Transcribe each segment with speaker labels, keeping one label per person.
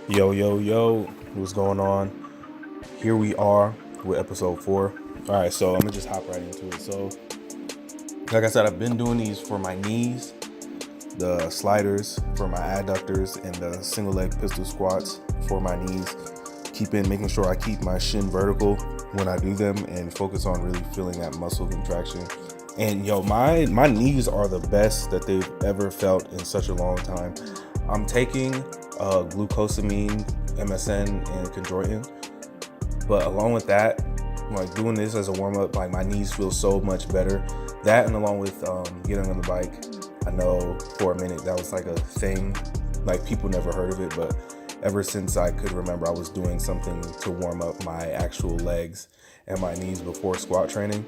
Speaker 1: Yo, what's going on? Here we are with episode 4. All right, so I'm gonna just hop right into it. So, like I said, I've been doing these for my knees, the sliders for my adductors, and the single leg pistol squats for my knees. Making sure I keep my shin vertical when I do them and focus on really feeling that muscle contraction. And my knees are the best that they've ever felt in such a long time. I'm taking glucosamine, MSN, and chondroitin, but along with that, like doing this as a warm-up, like my knees feel so much better. That, and along with getting on the bike, I know for a minute that was like a thing, like people never heard of it, but ever since I could remember, I was doing something to warm up my actual legs and my knees before squat training.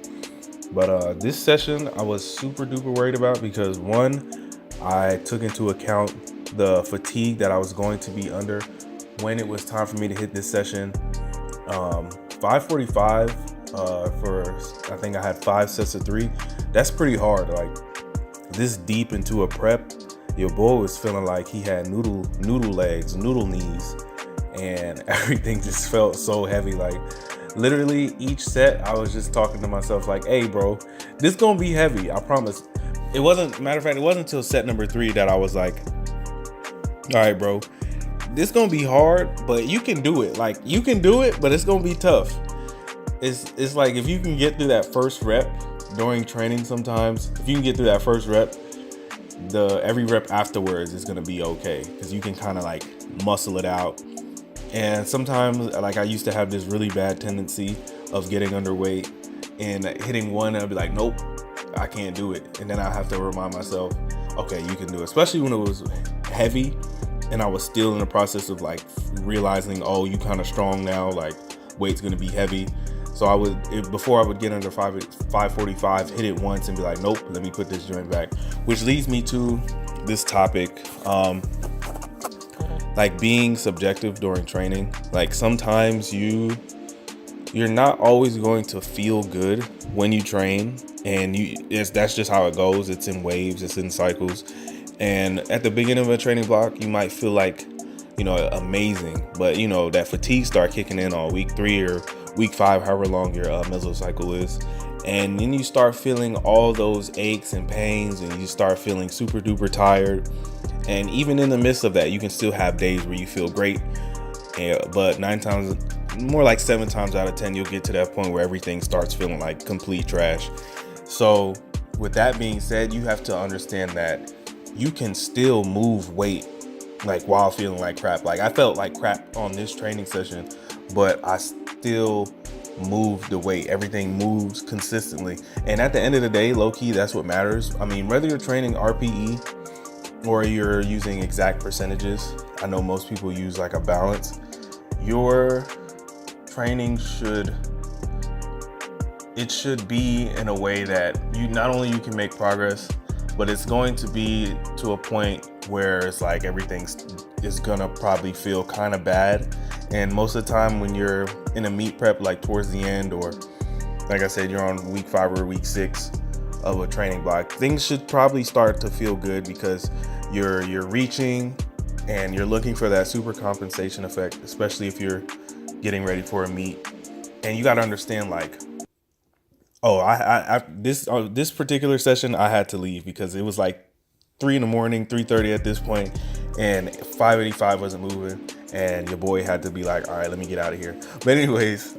Speaker 1: But this session I was super duper worried about because, one, I took into account the fatigue that I was going to be under when it was time for me to hit this session. 5:45 for, I think I had 5 sets of 3. That's pretty hard. Like, this deep into a prep, your boy was feeling like he had noodle legs, noodle knees, and everything just felt so heavy. Like, literally each set I was just talking to myself like, hey bro, this gonna be heavy, I promise. It wasn't until set number 3 that I was like, all right bro, this gonna be hard, but you can do it. Like, you can do it, but it's gonna be tough. It's like, if you can get through that first rep during training, sometimes if you can get through that first rep, every rep afterwards is gonna be okay, because you can kind of like muscle it out. And sometimes, like, I used to have this really bad tendency of getting underweight and hitting one and I'd be like, nope, I can't do it. And then I have to remind myself, okay, you can do it. Especially when it was heavy and I was still in the process of like realizing, oh, you kind of strong now, like weight's gonna be heavy. So before I would get under 545, hit it once and be like, nope, let me put this joint back. Which leads me to this topic, like being subjective during training. Like, sometimes you're not always going to feel good when you train, and that's just how it goes. It's in waves, it's in cycles. And at the beginning of a training block, you might feel like, amazing, but that fatigue start kicking in on week 3 or week 5, however long your mesocycle is. And then you start feeling all those aches and pains, and you start feeling super duper tired. And even in the midst of that, you can still have days where you feel great. But 7 times out of 10, you'll get to that point where everything starts feeling like complete trash. So with that being said, you have to understand that you can still move weight, like, while feeling like crap. Like, I felt like crap on this training session, but I still moved the weight. Everything moves consistently. And at the end of the day, low key, that's what matters. I mean, whether you're training RPE or you're using exact percentages, I know most people use like a balance. Your training should be in a way that you can make progress, but it's going to be to a point where it's like everything is gonna probably feel kind of bad. And most of the time when you're in a meet prep, like towards the end, or like I said, you're on week 5 or week 6 of a training block, things should probably start to feel good, because you're reaching and you're looking for that super compensation effect, especially if you're getting ready for a meet. And you got to understand, like, this particular session I had to leave because it was like 3 a.m, 3:30 at this point, and 585 wasn't moving, and your boy had to be like, all right, let me get out of here. But anyways,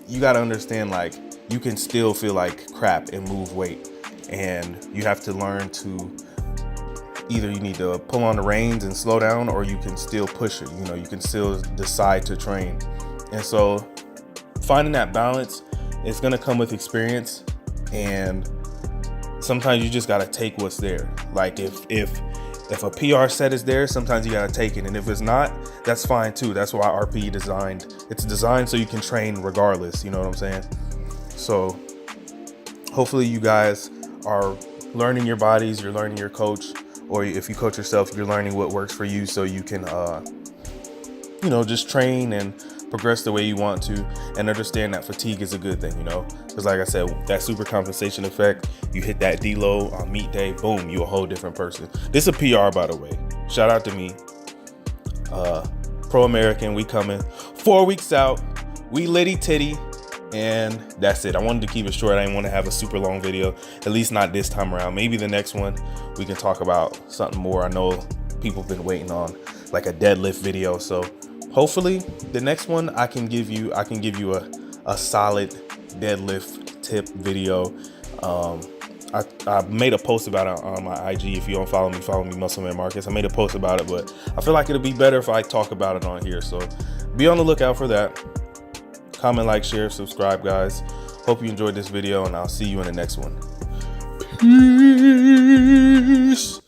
Speaker 1: you got to understand, like, you can still feel like crap and move weight, and you have to learn to either you need to pull on the reins and slow down, or you can still push it. You can still decide to train. And so finding that balance is going to come with experience, and sometimes you just got to take what's there. Like, if a PR set is there, sometimes you got to take it, and if it's not, that's fine too. That's why RPE it's designed so you can train regardless. You know what I'm saying? So hopefully you guys are learning your bodies, you're learning your coach, or if you coach yourself, you're learning what works for you, so you can just train and progress the way you want to, and understand that fatigue is a good thing, because like I said, that super compensation effect, you hit that deload on meet day, boom, you're a whole different person. This is a PR, by the way. Shout out to me. Pro American, we coming 4 weeks out. We litty titty. And that's it. I wanted to keep it short. I didn't want to have a super long video, at least not this time around. Maybe the next one we can talk about something more. I know people have been waiting on like a deadlift video. So hopefully the next one I can give you a solid deadlift tip video. I made a post about it on my IG. If you don't follow me, MuscleManMarcus. I made a post about it, but I feel like it'll be better if I talk about it on here. So be on the lookout for that. Comment, like, share, subscribe, guys. Hope you enjoyed this video, and I'll see you in the next one. Peace.